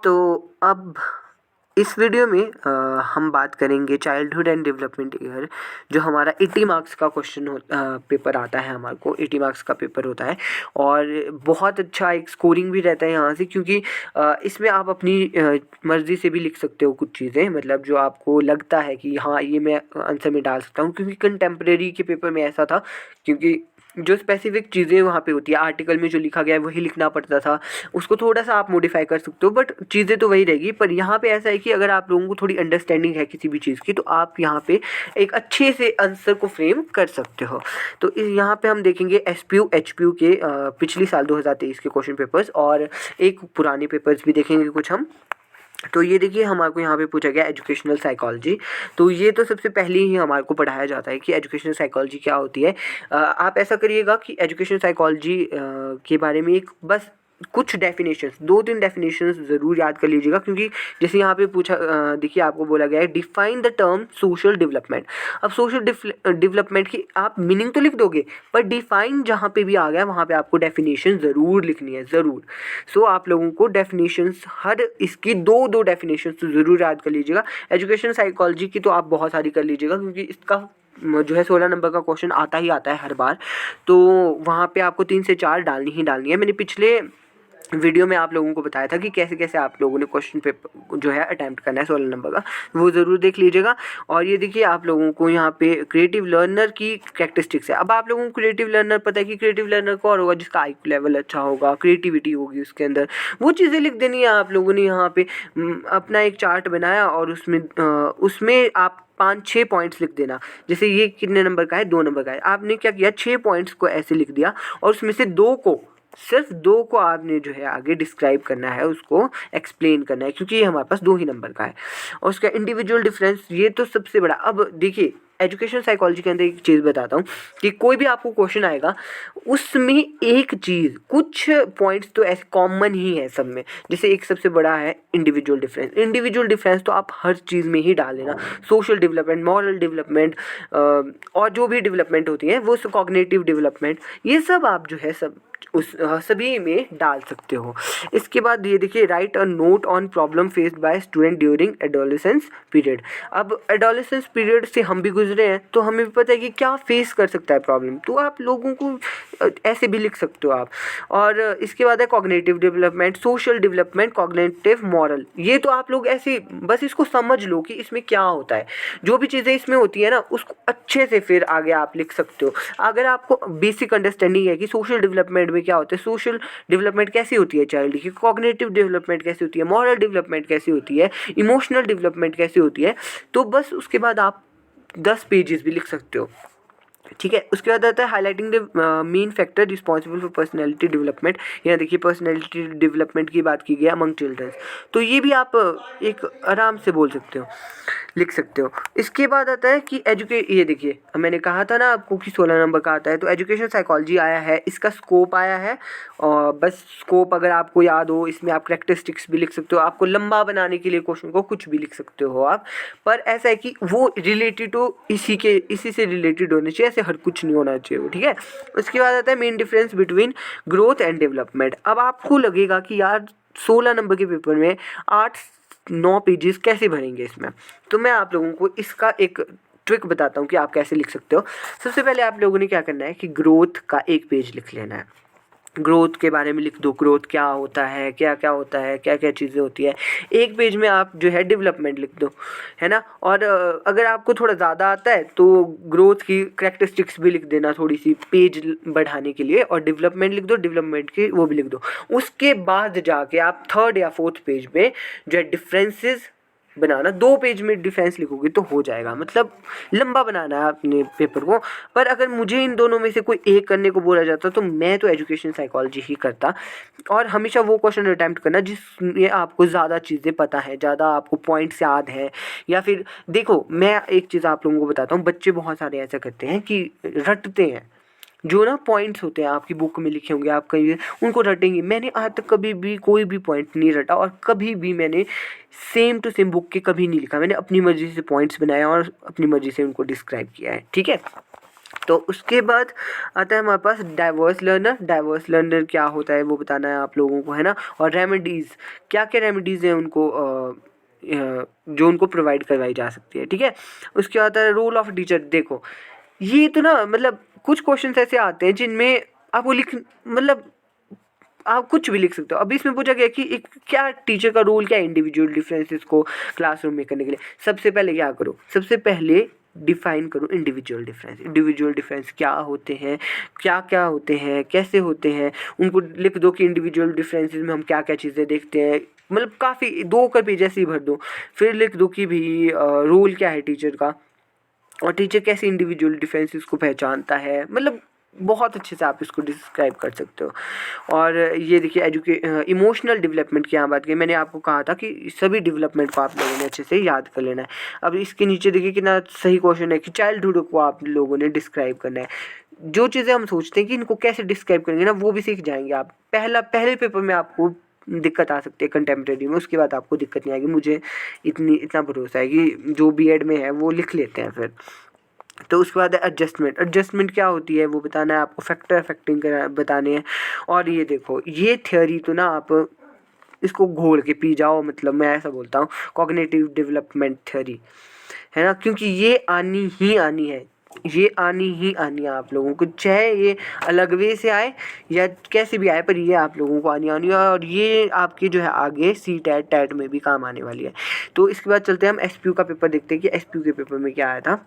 तो अब इस वीडियो में हम बात करेंगे चाइल्डहुड एंड डेवलपमेंट ईयर, जो हमारा 80 मार्क्स का पेपर आता है। हमारे को 80 मार्क्स का पेपर होता है और बहुत अच्छा एक स्कोरिंग भी रहता है यहाँ से, क्योंकि इसमें आप अपनी मर्ज़ी से भी लिख सकते हो कुछ चीज़ें, मतलब जो आपको लगता है कि हाँ ये मैं आंसर में डाल सकता हूँ। क्योंकि कंटेम्प्रेरी के पेपर में ऐसा था, क्योंकि जो स्पेसिफिक चीज़ें वहाँ पे होती है, आर्टिकल में जो लिखा गया है वही लिखना पड़ता था। उसको थोड़ा सा आप मॉडिफाई कर सकते हो, बट चीज़ें तो वही रहेगी। पर यहाँ पे ऐसा है कि अगर आप लोगों को थोड़ी अंडरस्टैंडिंग है किसी भी चीज़ की, तो आप यहाँ पे एक अच्छे से आंसर को फ्रेम कर सकते हो। तो यहाँ पे हम देखेंगे एसपीयू एचपीयू के पिछली साल 2023 के क्वेश्चन पेपर्स, और एक पुराने पेपर्स भी देखेंगे कुछ हम। तो ये देखिए हमारे को यहाँ पे पूछा गया एजुकेशनल साइकोलॉजी। तो ये तो सबसे पहले ही हमारे को पढ़ाया जाता है कि एजुकेशनल साइकोलॉजी क्या होती है। आप ऐसा करिएगा कि एजुकेशनल साइकोलॉजी के बारे में एक बस कुछ डेफिनेशंस, 2-3 डेफिनेशंस ज़रूर याद कर लीजिएगा। क्योंकि जैसे यहाँ पे पूछा देखिए आपको बोला गया है define the term social development. अब सोशल डेवलपमेंट की आप मीनिंग तो लिख दोगे, पर डिफाइन जहाँ पे भी आ गया वहाँ पे आपको डेफिनेशन ज़रूर लिखनी है, ज़रूर। सो आप लोगों को डेफिनेशंस हर इसकी दो डेफिनेशंस तो ज़रूर याद कर लीजिएगा। एजुकेशन साइकोलॉजी की तो आप बहुत सारी कर लीजिएगा, क्योंकि इसका जो है 16 नंबर का क्वेश्चन आता ही आता है हर बार। तो वहाँ पे आपको 3 से 4 डालनी ही डालनी है। मैंने पिछले वीडियो में आप लोगों को बताया था कि कैसे कैसे आप लोगों ने क्वेश्चन पेपर जो है अटैम्प्ट करना है 16 नंबर का, वो ज़रूर देख लीजिएगा। और ये देखिए आप लोगों को यहाँ पे क्रिएटिव लर्नर की कैरेक्टरिस्टिक्स है। अब आप लोगों को क्रिएटिव लर्नर पता है कि क्रिएटिव लर्नर कौन होगा, जिसका आईक्यू लेवल अच्छा होगा, क्रिएटिविटी होगी उसके अंदर, वो चीज़ें लिख देनी है आप लोगों ने। यहाँ पे अपना एक चार्ट बनाया और उसमें आप 5-6 पॉइंट्स लिख देना। जैसे ये कितने नंबर का है, 2 नंबर का है। आपने क्या किया, 6 पॉइंट्स को ऐसे लिख दिया और उसमें से सिर्फ दो को आपने जो है आगे डिस्क्राइब करना है, उसको एक्सप्लेन करना है, क्योंकि ये हमारे पास 2 ही नंबर का है। और उसका इंडिविजुअल डिफरेंस, ये तो सबसे बड़ा। अब देखिए एजुकेशन साइकोलॉजी के अंदर एक चीज़ बताता हूँ कि कोई भी आपको क्वेश्चन आएगा, उसमें एक चीज़, कुछ पॉइंट्स तो ऐसे कॉमन ही है सब में। जैसे एक सबसे बड़ा है इंडिविजुअल डिफरेंस। इंडिविजुअल डिफरेंस तो आप हर चीज़ में ही डाल देना। सोशल डेवलपमेंट, मॉरल डेवलपमेंट, और जो भी डेवलपमेंट होती है वो कॉग्निटिव डेवलपमेंट, ये सब आप जो है सब सभी में डाल सकते हो। इसके बाद ये देखिए right a note on problem faced by student during adolescence period. अब एडोलेसेंस पीरियड से हम भी गुजरे हैं, तो हमें भी पता है कि क्या फेस कर सकता है प्रॉब्लम, तो आप लोगों को ऐसे भी लिख सकते हो आप। और इसके बाद है cognitive development, social development, cognitive, moral. ये तो आप लोग ऐसे बस इसको समझ लो कि इसमें क्या होता है। जो भी चीज़ें इसमें होती है ना, उसको अच्छे से फिर आगे आप लिख सकते हो। अगर आपको बेसिक अंडरस्टैंडिंग है कि सोशल डेवलपमेंट में क्या होता है, सोशल डेवलपमेंट कैसी होती है चाइल्ड की, कॉग्निटिव डेवलपमेंट कैसी होती है, मॉरल डेवलपमेंट कैसी होती है, इमोशनल डेवलपमेंट कैसी होती है, तो बस उसके बाद आप 10 पेजेस भी लिख सकते हो। ठीक है। उसके बाद आता है highlighting the main factor responsible for personality development. यहाँ देखिए पर्सनैलिटी डेवलपमेंट की बात की गई अमंग चिल्ड्रंस, तो ये भी आप एक आराम से बोल सकते हो, लिख सकते हो। इसके बाद आता है कि ये देखिए मैंने कहा था ना आपको कि 16 नंबर का आता है, तो एजुकेशन साइकोलॉजी आया है, इसका स्कोप आया है। और बस स्कोप अगर आपको याद हो, इसमें आप कैरेक्टरिस्टिक्स भी लिख सकते हो। आपको लंबा बनाने के लिए क्वेश्चन को कुछ भी लिख सकते हो आप, पर ऐसा है कि वो रिलेटेड टू इसी से रिलेटेड होने चाहिए, ऐसे हर कुछ नहीं होना चाहिए वो। ठीक है। उसके बाद आता है main difference between growth and development. अब आपको लगेगा कि यार 16 नंबर के पेपर में 8-9 पेजेस कैसे भरेंगे इसमें, तो मैं आप लोगों को इसका एक ट्रिक बताता हूँ कि आप कैसे लिख सकते हो। सबसे पहले आप लोगों ने क्या करना है कि ग्रोथ का एक पेज लिख लेना है। ग्रोथ के बारे में लिख दो, ग्रोथ क्या होता है, क्या क्या होता है, क्या क्या चीज़ें होती है। एक पेज में आप जो है डेवलपमेंट लिख दो, है ना। और अगर आपको थोड़ा ज़्यादा आता है तो ग्रोथ की कैरेक्टरिस्टिक्स भी लिख देना थोड़ी सी पेज बढ़ाने के लिए, और डेवलपमेंट लिख दो, डेवलपमेंट की वो भी लिख दो। उसके बाद जाके आप 3rd या 4th पेज में जो है डिफरेंसेस बनाना। 2 पेज में डिफरेंस लिखोगे तो हो जाएगा, मतलब लंबा बनाना है अपने पेपर को। पर अगर मुझे इन दोनों में से कोई एक करने को बोला जाता तो मैं तो एजुकेशन साइकोलॉजी ही करता। और हमेशा वो क्वेश्चन अटैम्प्ट करना जिसमें आपको ज़्यादा चीज़ें पता है, ज़्यादा आपको पॉइंट्स याद है। या फिर देखो मैं एक चीज़ आप लोगों को बताता हूँ, बच्चे बहुत सारे ऐसा करते हैं कि रटते हैं। जो ना पॉइंट्स होते हैं आपकी बुक में लिखे होंगे, आप कहीं उनको रटेंगे। मैंने आज तक कभी भी कोई भी पॉइंट नहीं रटा, और कभी भी मैंने सेम टू सेम बुक के कभी नहीं लिखा। मैंने अपनी मर्ज़ी से पॉइंट्स बनाया और अपनी मर्ज़ी से उनको डिस्क्राइब किया है। ठीक है। तो उसके बाद आता है हमारे पास डाइवर्स लर्नर। डाइवर्स लर्नर क्या होता है वो बताना है आप लोगों को, है ना। और रेमेडीज़, क्या क्या रेमेडीज़ हैं उनको जो उनको प्रोवाइड करवाई जा सकती है, ठीक है। उसके बाद आता है रोल ऑफ टीचर। देखो ये तो ना मतलब कुछ क्वेश्चन ऐसे आते हैं जिनमें आपको मतलब आप कुछ भी लिख सकते हो। अभी इसमें पूछा गया कि एक क्या टीचर का रोल क्या है इंडिविजुअल डिफरेंसेस को क्लासरूम में करने के लिए। सबसे पहले क्या करो, सबसे पहले डिफाइन करो इंडिविजुअल डिफरेंस। इंडिविजुअल डिफरेंस क्या होते हैं, क्या क्या होते हैं, कैसे होते हैं, उनको लिख दो कि इंडिविजुअल डिफरेंसेस में हम क्या क्या चीज़ें देखते हैं। मतलब काफ़ी 2 का पेज ऐसे ही भर दो। फिर लिख दो कि भी रोल क्या है टीचर का, और टीचर कैसे इंडिविजुअल डिफरेंसेस को पहचानता है। मतलब बहुत अच्छे से आप इसको डिस्क्राइब कर सकते हो। और ये देखिए इमोशनल डेवलपमेंट की यहाँ बात की, मैंने आपको कहा था कि सभी डेवलपमेंट को आप लोगों ने अच्छे से याद कर लेना है। अब इसके नीचे देखिए कितना सही क्वेश्चन है कि चाइल्डहुड को आप लोगों ने डिस्क्राइब करना है। जो चीज़ें हम सोचते हैं कि इनको कैसे डिस्क्राइब करेंगे ना, वो भी सीख जाएंगे आप। पहले पेपर में आपको दिक्कत आ सकती है कंटेम्प्रेरी में, उसके बाद आपको दिक्कत नहीं आएगी। मुझे इतना भरोसा है कि जो बीएड में है वो लिख लेते हैं फिर। तो उसके बाद है एडजस्टमेंट। एडजस्टमेंट क्या होती है वो बताना है आपको, फैक्टर अफेक्टिंग बताने हैं। और ये देखो ये थ्योरी तो ना आप इसको घोल के पी जाओ, मतलब मैं ऐसा बोलता हूँ कॉग्निटिव डेवलपमेंट थ्योरी, है ना। क्योंकि ये आनी ही आनी है, ये आनी ही आनी है आप लोगों को, चाहे ये अलग वे से आए या कैसे भी आए, पर ये आप लोगों को आनी आनी है। और ये आपकी जो है आगे सी टैट में भी काम आने वाली है। तो इसके बाद चलते हैं हम एसपीयू का पेपर देखते हैं कि एसपीयू के पेपर में क्या आया था।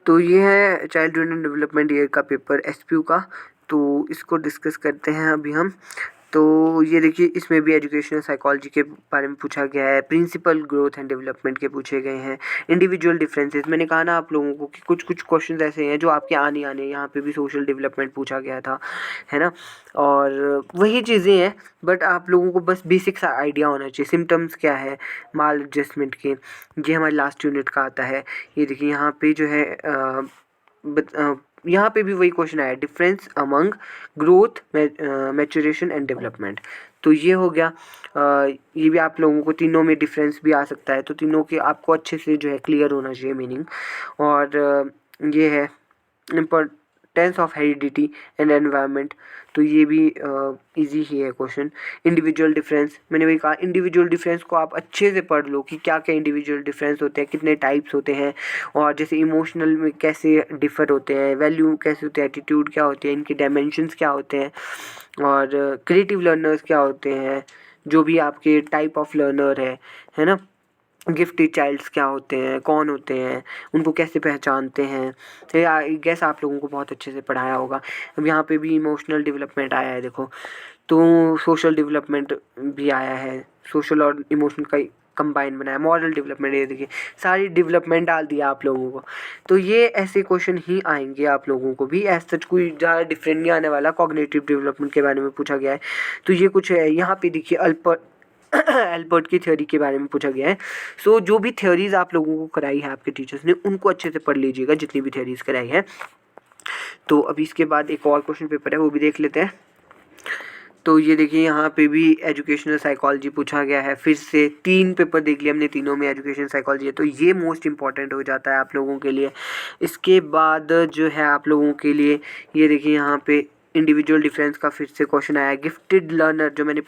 तो ये है चाइल्डहुड एंड डेवलपमेंट ईयर का पेपर एसपीयू का। तो इसको डिस्कस करते हैं अभी हम। तो ये देखिए इसमें भी एजुकेशनल साइकोलॉजी के बारे में पूछा गया है, प्रिंसिपल ग्रोथ एंड डेवलपमेंट के पूछे गए हैं, इंडिविजुअल डिफरेंसेस। मैंने कहा ना आप लोगों को कि कुछ कुछ क्वेश्चंस ऐसे हैं जो आपके आने यहाँ पे भी सोशल डेवलपमेंट पूछा गया था, है ना। और वही चीज़ें हैं, बट आप लोगों को बस बेसिक सा आइडिया होना चाहिए। सिम्टम्स क्या है माल एडजस्टमेंट के, ये हमारे लास्ट यूनिट का आता है। ये देखिए यहाँ पे जो है यहाँ पे भी वही क्वेश्चन आया, difference among growth maturation and development. तो ये हो गया। ये भी आप लोगों को तीनों में डिफरेंस भी आ सकता है, तो तीनों के आपको अच्छे से जो है क्लियर होना चाहिए मीनिंग। और ये है importance of heredity and environment. तो ये भी इजी ही है क्वेश्चन। इंडिविजुअल डिफरेंस, मैंने वही कहा इंडिविजुअल डिफरेंस को आप अच्छे से पढ़ लो कि क्या क्या इंडिविजुअल डिफरेंस होते हैं, कितने टाइप्स होते हैं, और जैसे इमोशनल में कैसे डिफ़र होते हैं, वैल्यू कैसे होते हैं, एटीट्यूड क्या होते हैं, इनके डायमेंशंस क्या होते हैं, और क्रिएटिव लर्नर्स क्या होते हैं, जो भी आपके टाइप ऑफ लर्नर है ना। गिफ्टेड चाइल्ड्स क्या होते हैं, कौन होते हैं, उनको कैसे पहचानते हैं। तो आई गेस आप लोगों को बहुत अच्छे से पढ़ाया होगा। अब यहाँ पे भी इमोशनल डेवलपमेंट आया है देखो, तो सोशल डेवलपमेंट भी आया है, सोशल और इमोशनल का कंबाइन बनाया, मॉरल डेवलपमेंट, ये देखिए सारी डेवलपमेंट डाल दिया आप लोगों को। तो ये ऐसे क्वेश्चन ही आएंगे आप लोगों को भी, एज सच कोई ज़्यादा डिफरेंट नहीं आने वाला। कॉग्निटिव डेवलपमेंट के बारे में पूछा गया है, तो ये कुछ है। यहाँ पे देखिए एल्बर्ट की थ्योरी के बारे में पूछा गया है। सो जो भी थ्योरीज आप लोगों को कराई है आपके टीचर्स ने, उनको अच्छे से पढ़ लीजिएगा जितनी भी थ्योरीज कराई है। तो अभी इसके बाद एक और क्वेश्चन पेपर है, वो भी देख लेते हैं। तो ये देखिए यहाँ पे भी एजुकेशनल साइकोलॉजी पूछा गया है। फिर से 3 पेपर देख लिए हमने, तीनों में एजुकेशन साइकोलॉजी है, तो ये मोस्ट इंपॉर्टेंट हो जाता है आप लोगों के लिए। इसके बाद जो है आप लोगों के लिए ये देखिए यहाँ पे इंडिविजुअल डिफरेंस का फिर से क्वेश्चन आया है। गिफ्टेड लर्नर जो मैंने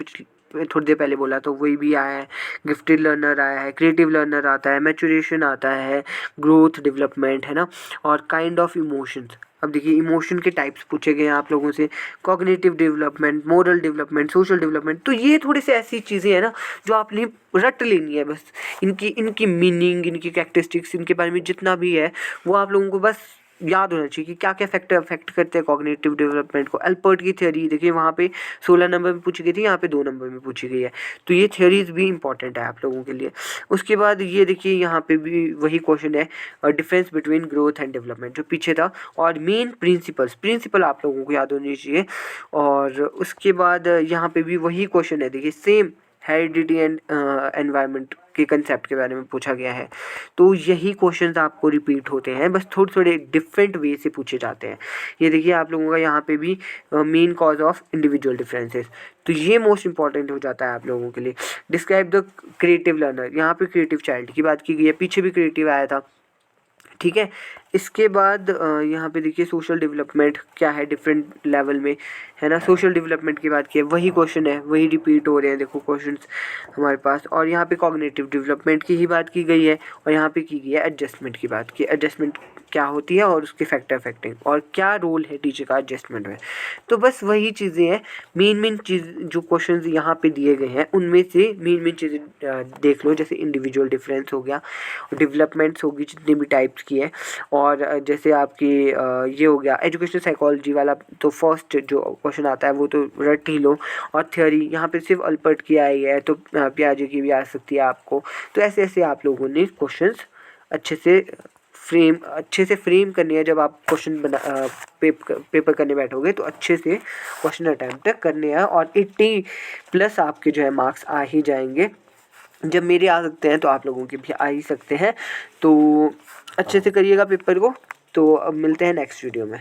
थोड़ी देर पहले बोला तो वही भी आया है। गिफ्टेड लर्नर आया है, क्रिएटिव लर्नर आता है, मैच्योरेशन आता है, ग्रोथ डेवलपमेंट, है ना, और काइंड ऑफ इमोशंस। अब देखिए इमोशन के टाइप्स पूछे गए हैं आप लोगों से, cognitive development, moral development, social development. तो ये थोड़ी सी ऐसी चीज़ें हैं ना जो आपने रट लेनी है बस। इनकी मीनिंग, इनकी कैरेक्टरिस्टिक्स, इनके बारे में जितना भी है वो आप लोगों को बस याद होना चाहिए कि क्या क्या फैक्टर अफेक्ट करते हैं कॉग्निटिव डेवलपमेंट को। एल्बर्ट की थ्योरी देखिए वहाँ पे 16 नंबर में पूछी गई थी, यहाँ पे 2 नंबर में पूछी गई है। तो ये थ्योरीज भी इंपॉर्टेंट है आप लोगों के लिए। उसके बाद ये देखिए यहाँ पे भी वही क्वेश्चन है, difference between growth and development जो पीछे था, और मेन प्रिंसिपल आप लोगों को याद होनी चाहिए। और उसके बाद यहाँ पे भी वही क्वेश्चन है, देखिए सेम हेरिडिटी एंड एनवायरनमेंट के कंसेप्ट के बारे में पूछा गया है। तो यही क्वेश्चंस आपको रिपीट होते हैं, बस थोड़े थोड़े डिफरेंट वे से पूछे जाते हैं। ये देखिए आप लोगों का यहाँ पे भी main cause of individual differences, तो ये मोस्ट इंपॉर्टेंट हो जाता है आप लोगों के लिए। डिस्क्राइब द क्रिएटिव लर्नर, यहाँ पे क्रिएटिव चाइल्ड की बात की गई है, पीछे भी क्रिएटिव आया था, ठीक है। इसके बाद यहाँ पे देखिए सोशल डेवलपमेंट क्या है डिफरेंट लेवल में, है ना। सोशल डेवलपमेंट की बात की है, वही क्वेश्चन है, वही रिपीट हो रहे हैं देखो क्वेश्चंस हमारे पास। और यहाँ पे कॉग्निटिव डेवलपमेंट की ही बात की गई है, और यहाँ पे की गई है एडजस्टमेंट की बात की, एडजस्टमेंट क्या होती है और उसके फैक्टर अफेक्टिंग और क्या रोल है टीचर का एडजस्टमेंट में। तो बस वही चीज़ें हैं, मेन चीज़ जो क्वेश्चंस यहाँ पे दिए गए हैं उनमें से मेन चीज़ें देख लो। जैसे इंडिविजुअल डिफरेंस हो गया, डेवलपमेंट्स होगी जितनी भी टाइप्स की है, और जैसे आपकी ये हो गया एजुकेशनल साइकोलॉजी वाला, तो फर्स्ट जो क्वेश्चन आता है वो तो रट ही लो। और थ्योरी यहाँ पे सिर्फ अल्बर्ट की आई है, तो पियाजे की भी आ सकती है आपको। तो ऐसे ऐसे आप लोगों ने क्वेश्चंस अच्छे से फ्रेम करनी है। जब आप क्वेश्चन पेपर करने बैठोगे तो अच्छे से क्वेश्चन अटैम्प्ट करने हैं, और 80+ आपके जो है मार्क्स आ ही जाएंगे। जब मेरे आ सकते हैं तो आप लोगों के भी आ ही सकते हैं। तो अच्छे से करिएगा पेपर को। तो अब मिलते हैं नेक्स्ट वीडियो में।